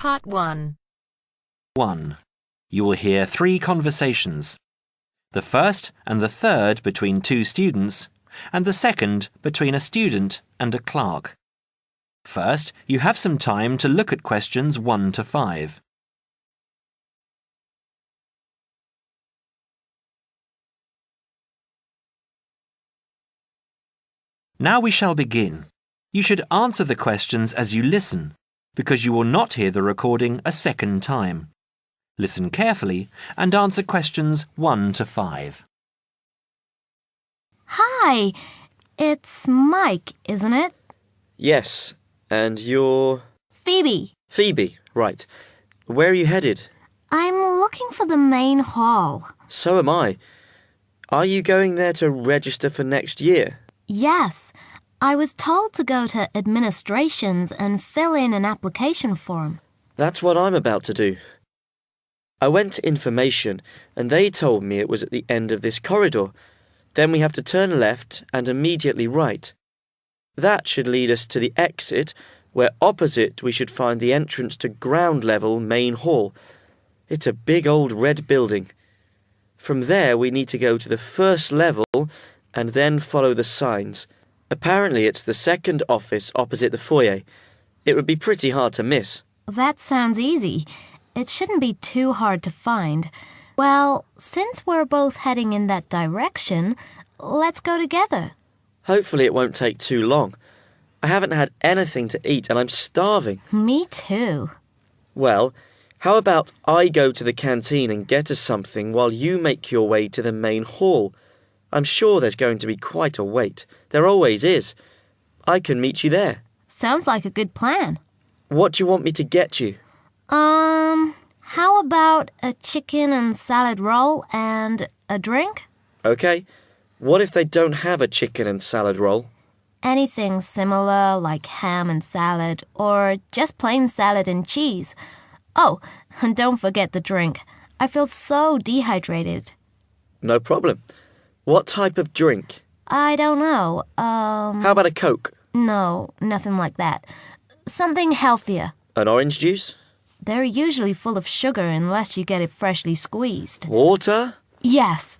Part 1. 1. You will hear 3 conversations. The first and the third between 2 students, and the second between a student and a clerk. First, you have some time to look at questions 1 to 5. Now we shall begin. You should answer the questions as you listen, because you will not hear the recording a second time. Listen carefully and answer questions 1 to 5. Hi, it's Mike, isn't it? Yes, and you're... Phoebe. Phoebe, right. Where are you headed? I'm looking for the main hall. So am I. Are you going there to register for next year? Yes, I was told to go to administrations and fill in an application form. That's what I'm about to do. I went to information and they told me it was at the end of this corridor. Then we have to turn left and immediately right. That should lead us to the exit, where opposite we should find the entrance to ground level main hall. It's a big old red building. From there we need to go to the first level and then follow the signs. Apparently it's the second office opposite the foyer. It would be pretty hard to miss. That sounds easy. It shouldn't be too hard to find. Well, since we're both heading in that direction, let's go together. Hopefully it won't take too long. I haven't had anything to eat and I'm starving. Me too. Well, how about I go to the canteen and get us something while you make your way to the main hall? I'm sure there's going to be quite a wait. There always is. I can meet you there. Sounds like a good plan. What do you want me to get you? How about a chicken and salad roll and a drink? Okay. What if they don't have a chicken and salad roll? Anything similar, like ham and salad, or just plain salad and cheese. Oh, and don't forget the drink. I feel so dehydrated. No problem. What type of drink? I don't know. How about a Coke? No, nothing like that. Something healthier. An orange juice? They're usually full of sugar unless you get it freshly squeezed. Water? Yes,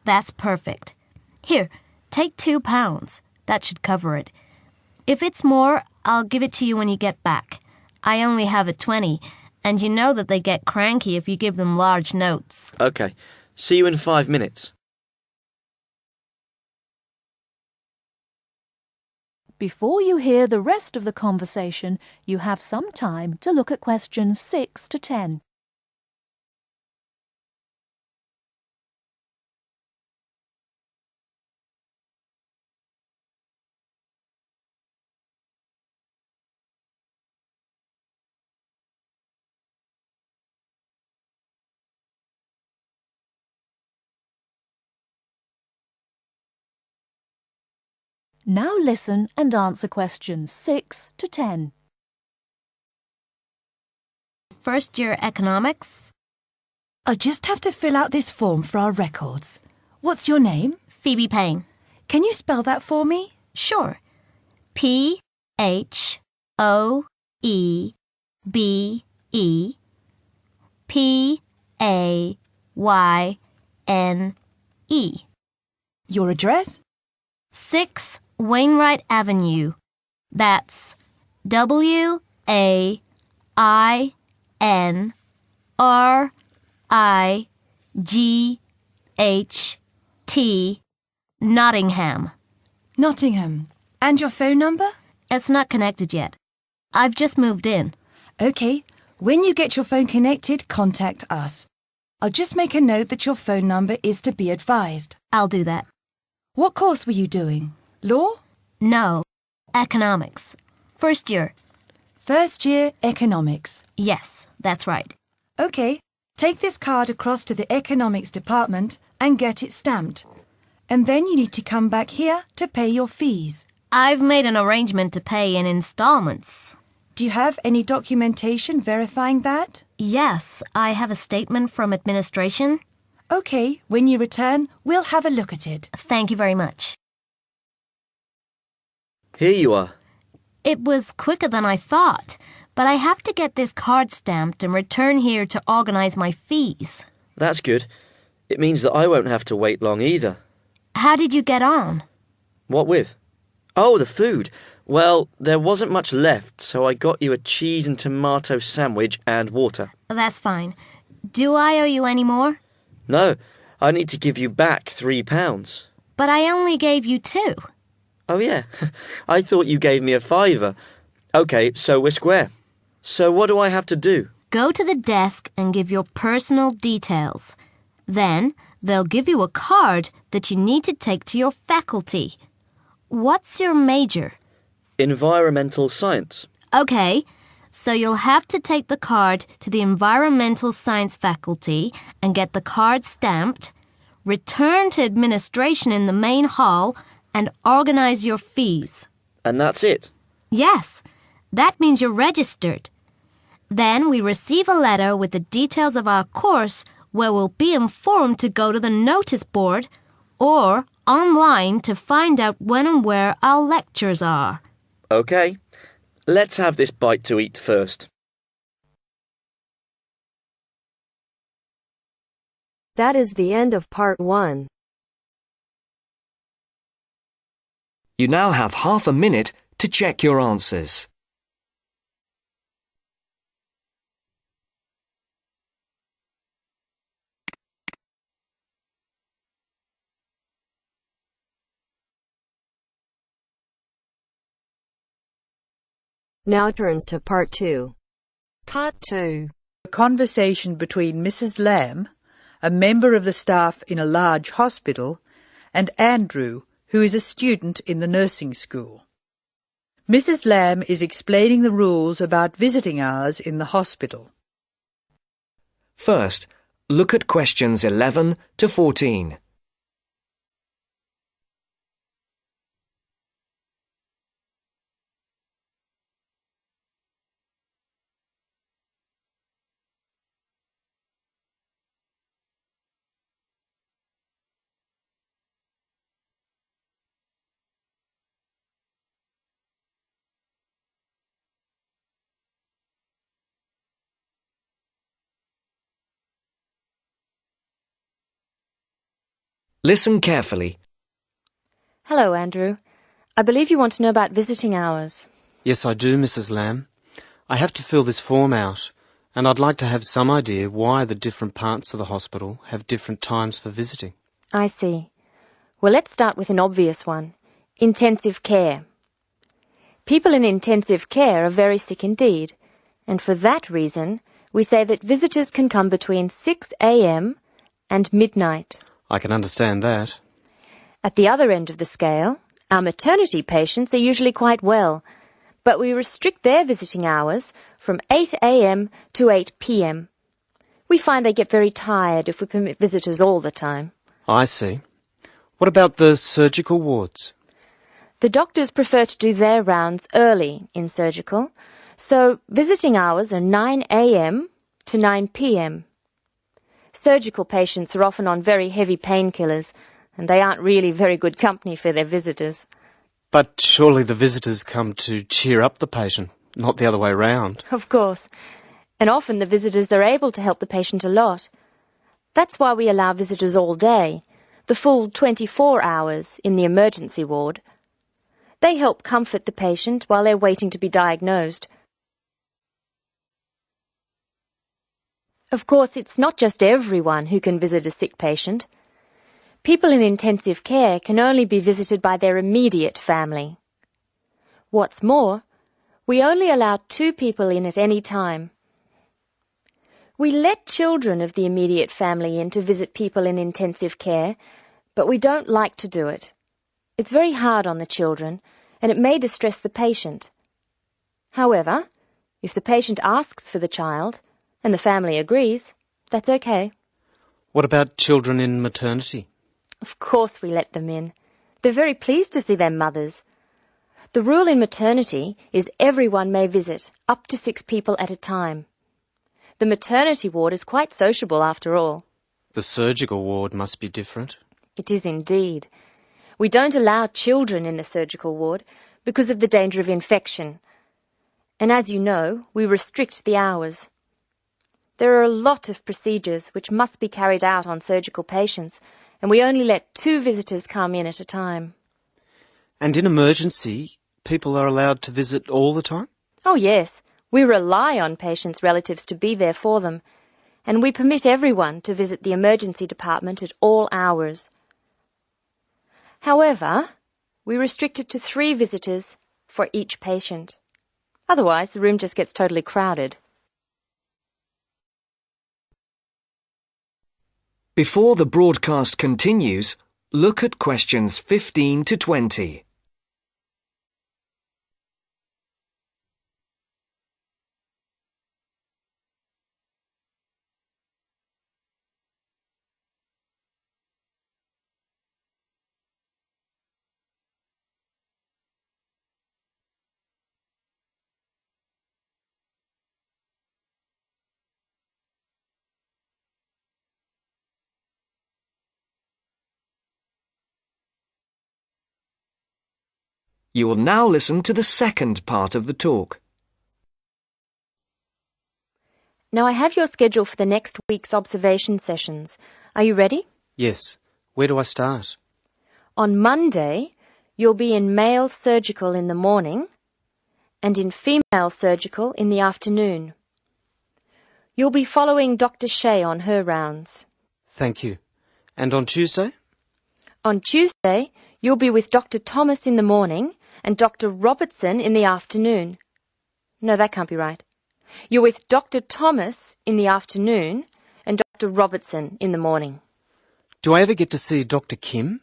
that's perfect. Here, take £2. That should cover it. If it's more, I'll give it to you when you get back. I only have a 20, and you know that they get cranky if you give them large notes. Okay. See you in 5 minutes. Before you hear the rest of the conversation, you have some time to look at questions 6 to 10. Now listen and answer questions 6 to 10. First year economics. I just have to fill out this form for our records. What's your name? Phoebe Payne. Can you spell that for me? Sure. P-H-O-E-B-E-P-A-Y-N-E. Your address? 6 Wainwright Avenue. That's W-A-I-N-R-I-G-H-T, Nottingham. Nottingham. And your phone number? It's not connected yet. I've just moved in. Okay. When you get your phone connected, contact us. I'll just make a note that your phone number is to be advised. I'll do that. What course were you doing? Law? No. Economics. First year. First year economics. Yes, that's right. Okay. Take this card across to the economics department and get it stamped. And then you need to come back here to pay your fees. I've made an arrangement to pay in installments. Do you have any documentation verifying that? Yes, I have a statement from administration. Okay, when you return, we'll have a look at it. Thank you very much. Here you are. It was quicker than I thought, But I have to get this card stamped and return here to organise my fees. That's good. It means that I won't have to wait long either. How did you get on? What with? Oh, the food. Well, there wasn't much left, so I got you a cheese and tomato sandwich and water. That's fine. Do I owe you any more? No, I need to give you back £3. But I only gave you 2. Oh, yeah. I thought you gave me a £5. OK, so we're square. So what do I have to do? Go to the desk and give your personal details. Then they'll give you a card that you need to take to your faculty. What's your major? Environmental science. OK, so you'll have to take the card to the environmental science faculty and get the card stamped, return to administration in the main hall, and organise your fees. And that's it? Yes, that means you're registered. Then we receive a letter with the details of our course where we'll be informed to go to the notice board or online to find out when and where our lectures are. OK. Let's have this bite to eat first. That is the end of part 1. You now have half a minute to check your answers. Now turns to part 2. Part 2. A conversation between Mrs. Lamb, a member of the staff in a large hospital, and Andrew, who is a student in the nursing school. Mrs. Lamb is explaining the rules about visiting hours in the hospital. First, look at questions 11 to 14. Listen carefully. Hello, Andrew. I believe you want to know about visiting hours. Yes, I do, Mrs. Lamb. I have to fill this form out, and I'd like to have some idea why the different parts of the hospital have different times for visiting. I see. Well, let's start with an obvious one. Intensive care. People in intensive care are very sick indeed, and for that reason, we say that visitors can come between 6 a.m. and midnight. I can understand that. At the other end of the scale, our maternity patients are usually quite well, but we restrict their visiting hours from 8 a.m. to 8 p.m. We find they get very tired if we permit visitors all the time. I see. What about the surgical wards? The doctors prefer to do their rounds early in surgical, so visiting hours are 9 a.m. to 9 p.m. Surgical patients are often on very heavy painkillers, and they aren't really very good company for their visitors. But surely the visitors come to cheer up the patient, not the other way round. Of course. And often the visitors are able to help the patient a lot. That's why we allow visitors all day, the full 24 hours in the emergency ward. They help comfort the patient while they're waiting to be diagnosed. Of course, it's not just everyone who can visit a sick patient. People in intensive care can only be visited by their immediate family. What's more, we only allow 2 people in at any time. We let children of the immediate family in to visit people in intensive care, but we don't like to do it. It's very hard on the children, and it may distress the patient. However, if the patient asks for the child, and the family agrees, that's okay. What about children in maternity? Of course we let them in. They're very pleased to see their mothers. The rule in maternity is everyone may visit, up to 6 people at a time. The maternity ward is quite sociable after all. The surgical ward must be different. It is indeed. We don't allow children in the surgical ward because of the danger of infection. And as you know, we restrict the hours. There are a lot of procedures which must be carried out on surgical patients, and we only let 2 visitors come in at a time. And in emergency, people are allowed to visit all the time? Oh yes, we rely on patients' relatives to be there for them, and we permit everyone to visit the emergency department at all hours. However, we restrict it to 3 visitors for each patient. Otherwise, the room just gets totally crowded. Before the broadcast continues, look at questions 15 to 20. You will now listen to the second part of the talk. Now I have your schedule for the next week's observation sessions. Are you ready? Yes. Where do I start? On Monday, you'll be in male surgical in the morning and in female surgical in the afternoon. You'll be following Dr. Shea on her rounds. Thank you. And on Tuesday? On Tuesday, you'll be with Dr. Thomas in the morning and Dr. Robertson in the afternoon. No, that can't be right. You're with Dr. Thomas in the afternoon and Dr. Robertson in the morning. Do I ever get to see Dr. Kim?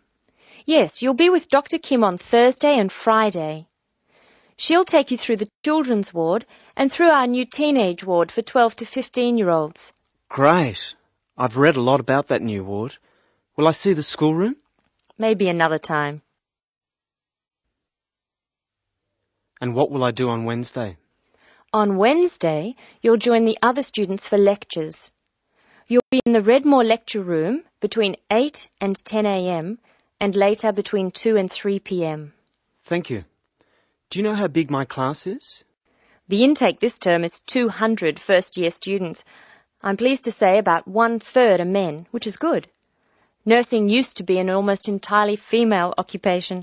Yes, you'll be with Dr. Kim on Thursday and Friday. She'll take you through the children's ward and through our new teenage ward for 12 to 15-year-olds. Great. I've read a lot about that new ward. Will I see the schoolroom? Maybe another time. And what will I do on Wednesday? On Wednesday, you'll join the other students for lectures. You'll be in the Redmore lecture room between 8 and 10 a.m. and later between 2 and 3 p.m. Thank you. Do you know how big my class is? The intake this term is 200 first-year students. I'm pleased to say about 1/3 are men, which is good. Nursing used to be an almost entirely female occupation.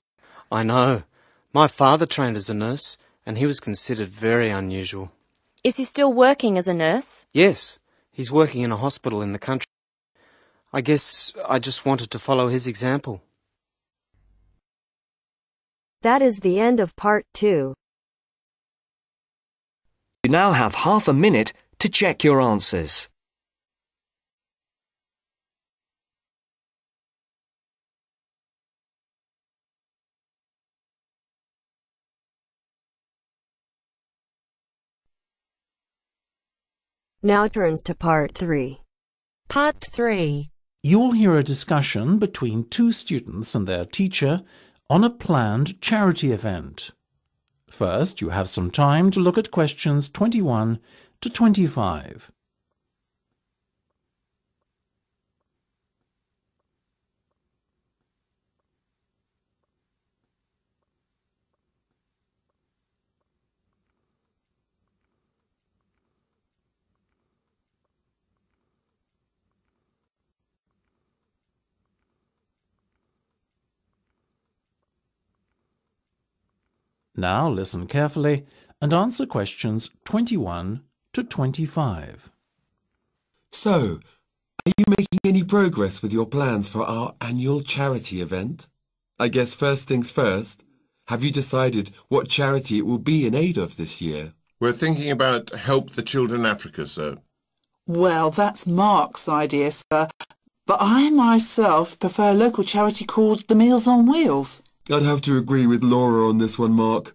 I know. My father trained as a nurse, and he was considered very unusual. Is he still working as a nurse? Yes, he's working in a hospital in the country. I guess I just wanted to follow his example. That is the end of part 2. You now have half a minute to check your answers. Now turns to part 3. Part 3. You will hear a discussion between 2 students and their teacher on a planned charity event. First, you have some time to look at questions 21 to 25. Now listen carefully and answer questions 21 to 25. So, are you making any progress with your plans for our annual charity event? I guess first things first, have you decided what charity it will be in aid of this year? We're thinking about Help the Children Africa, sir. Well, that's Mark's idea, sir. But I myself prefer a local charity called the Meals on Wheels. I'd have to agree with Laura on this one, Mark.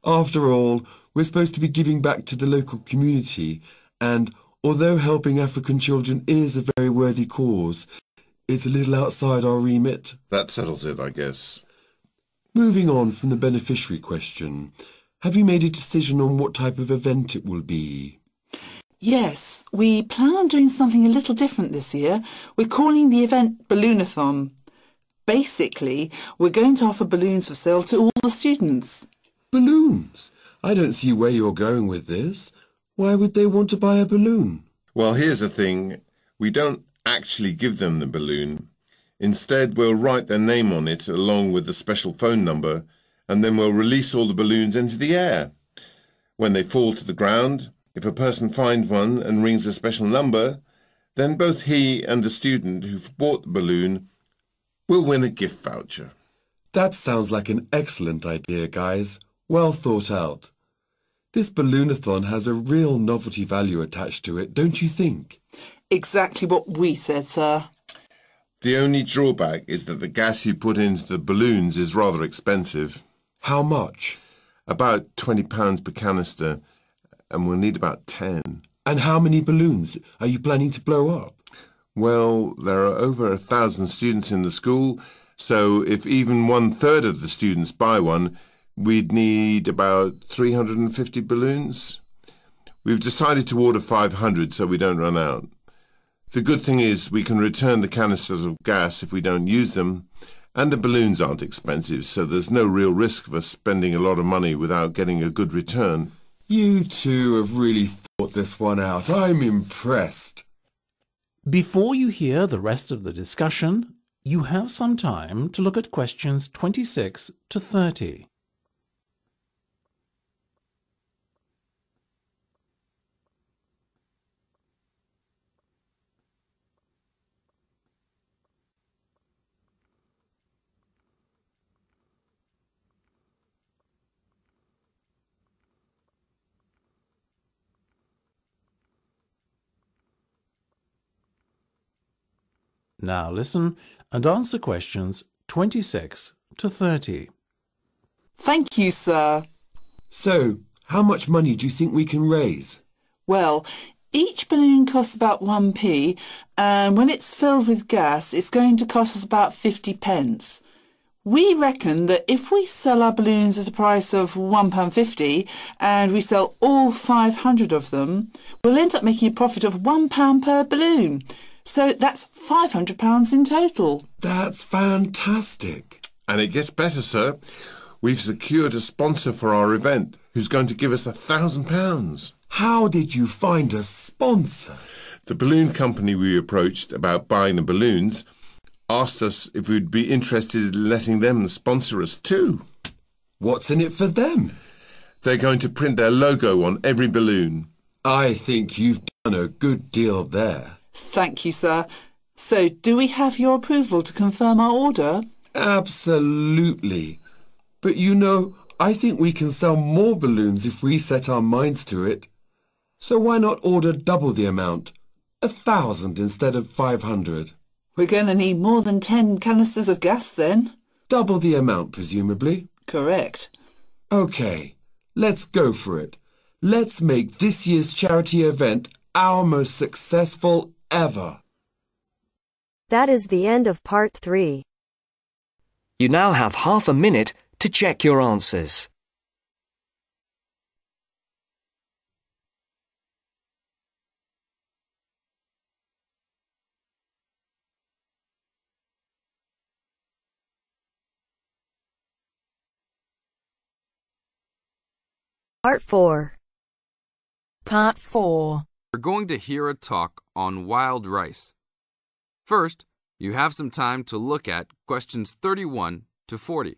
After all, we're supposed to be giving back to the local community, and although helping African children is a very worthy cause, it's a little outside our remit. That settles it, I guess. Moving on from the beneficiary question, have you made a decision on what type of event it will be? Yes, we plan on doing something a little different this year. We're calling the event Balloonathon. Basically, we're going to offer balloons for sale to all the students. Balloons? I don't see where you're going with this. Why would they want to buy a balloon? Well, here's the thing. We don't actually give them the balloon. Instead, we'll write their name on it along with the special phone number, and then we'll release all the balloons into the air. When they fall to the ground, if a person finds one and rings a special number, then both he and the student who've bought the balloon will win a gift voucher. That sounds like an excellent idea, guys. Well thought out. This balloonathon has a real novelty value attached to it, don't you think? Exactly what we said, sir. The only drawback is that the gas you put into the balloons is rather expensive. How much? About £20 per canister, and we'll need about 10. And how many balloons are you planning to blow up? Well, there are over 1,000 students in the school, so if even 1/3 of the students buy one, we'd need about 350 balloons. We've decided to order 500 so we don't run out. The good thing is we can return the canisters of gas if we don't use them, and the balloons aren't expensive, so there's no real risk of us spending a lot of money without getting a good return. You two have really thought this one out. I'm impressed. Before you hear the rest of the discussion, you have some time to look at questions 26 to 30. Now listen and answer questions 26 to 30. Thank you, sir. So, how much money do you think we can raise? Well, each balloon costs about 1p, and when it's filled with gas, it's going to cost us about 50 pence. We reckon that if we sell our balloons at a price of £1.50 and we sell all 500 of them, we'll end up making a profit of £1 per balloon. So that's £500 in total. That's fantastic. And it gets better, sir. We've secured a sponsor for our event who's going to give us £1,000. How did you find a sponsor? The balloon company we approached about buying the balloons asked us if we'd be interested in letting them sponsor us too. What's in it for them? They're going to print their logo on every balloon. I think you've done a good deal there. Thank you, sir. So, do we have your approval to confirm our order? Absolutely. But you know, I think we can sell more balloons if we set our minds to it. So why not order double the amount? 1,000 instead of 500. We're going to need more than 10 canisters of gas then. Double the amount, presumably? Correct. OK, let's go for it. Let's make this year's charity event our most successful ever. That is the end of part 3. You now have half a minute to check your answers. Part 4. Part 4. We're going to hear a talk on wild rice. First, you have some time to look at questions 31 to 40.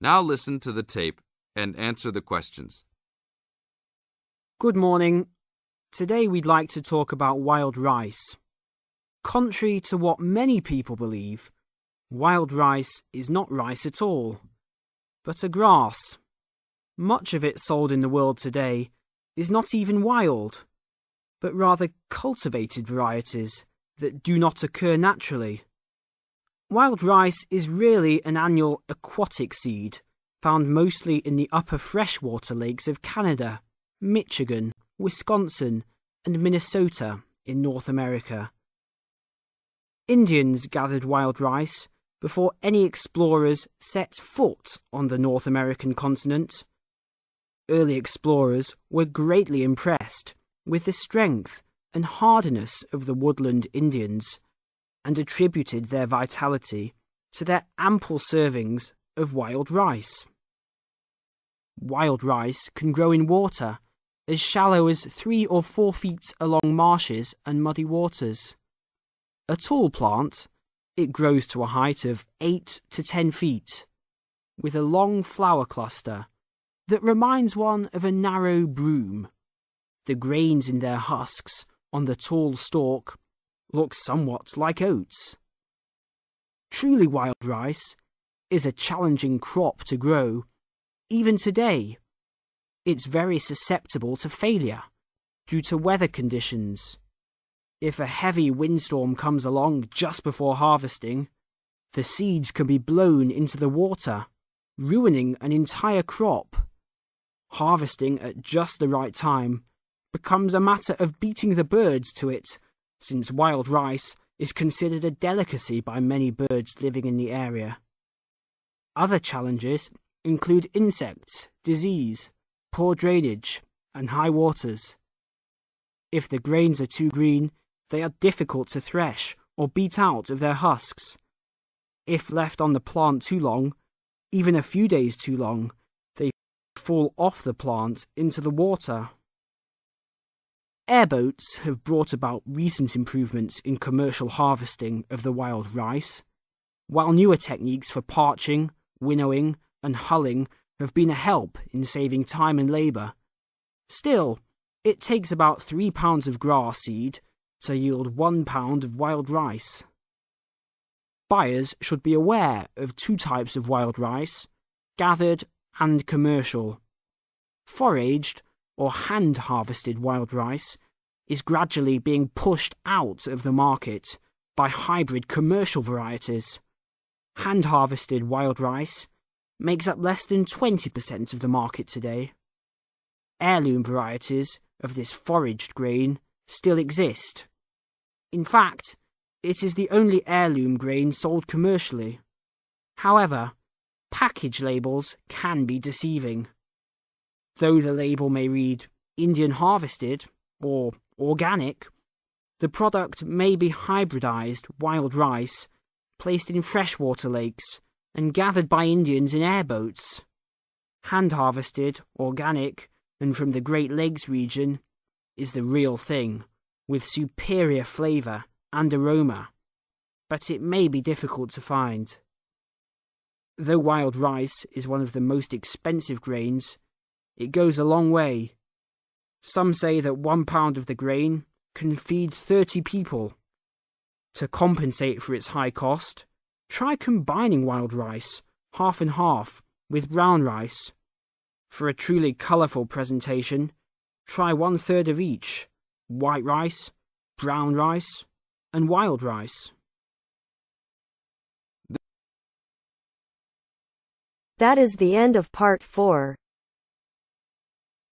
Now listen to the tape and answer the questions. Good morning. Today we'd like to talk about wild rice. Contrary to what many people believe, wild rice is not rice at all, but a grass. Much of it sold in the world today is not even wild, but rather cultivated varieties that do not occur naturally. Wild rice is really an annual aquatic seed found mostly in the upper freshwater lakes of Canada, Michigan, Wisconsin, and Minnesota in North America. Indians gathered wild rice before any explorers set foot on the North American continent. Early explorers were greatly impressed with the strength and hardiness of the woodland Indians and attributed their vitality to their ample servings of wild rice. Wild rice can grow in water as shallow as 3 or 4 feet along marshes and muddy waters. A tall plant, it grows to a height of 8 to 10 feet, with a long flower cluster that reminds one of a narrow broom. The grains in their husks on the tall stalk look somewhat like oats. Truly wild rice is a challenging crop to grow, even today. It's very susceptible to failure due to weather conditions. If a heavy windstorm comes along just before harvesting, the seeds can be blown into the water, ruining an entire crop. Harvesting at just the right time becomes a matter of beating the birds to it, since wild rice is considered a delicacy by many birds living in the area. Other challenges include insects, disease, poor drainage, and high waters. If the grains are too green, they are difficult to thresh or beat out of their husks. If left on the plant too long, even a few days too long, they fall off the plant into the water. Airboats have brought about recent improvements in commercial harvesting of the wild rice, while newer techniques for parching, winnowing, and hulling have been a help in saving time and labour. Still, it takes about 3 pounds of grass seed to yield 1 pound of wild rice. Buyers should be aware of 2 types of wild rice, gathered and commercial. Foraged or hand-harvested wild rice is gradually being pushed out of the market by hybrid commercial varieties. Hand-harvested wild rice makes up less than 20% of the market today. Heirloom varieties of this foraged grain still exist. In fact, it is the only heirloom grain sold commercially. However, package labels can be deceiving. Though the label may read Indian harvested or organic, the product may be hybridized wild rice placed in freshwater lakes and gathered by Indians in airboats. Hand-harvested, organic, and from the Great Lakes region is the real thing, with superior flavour and aroma, but it may be difficult to find. Though wild rice is one of the most expensive grains, it goes a long way. Some say that 1 pound of the grain can feed 30 people. To compensate for its high cost, try combining wild rice, half and half, with brown rice. For a truly colourful presentation, try 1/3 of each: white rice, brown rice, and wild rice. That is the end of part 4.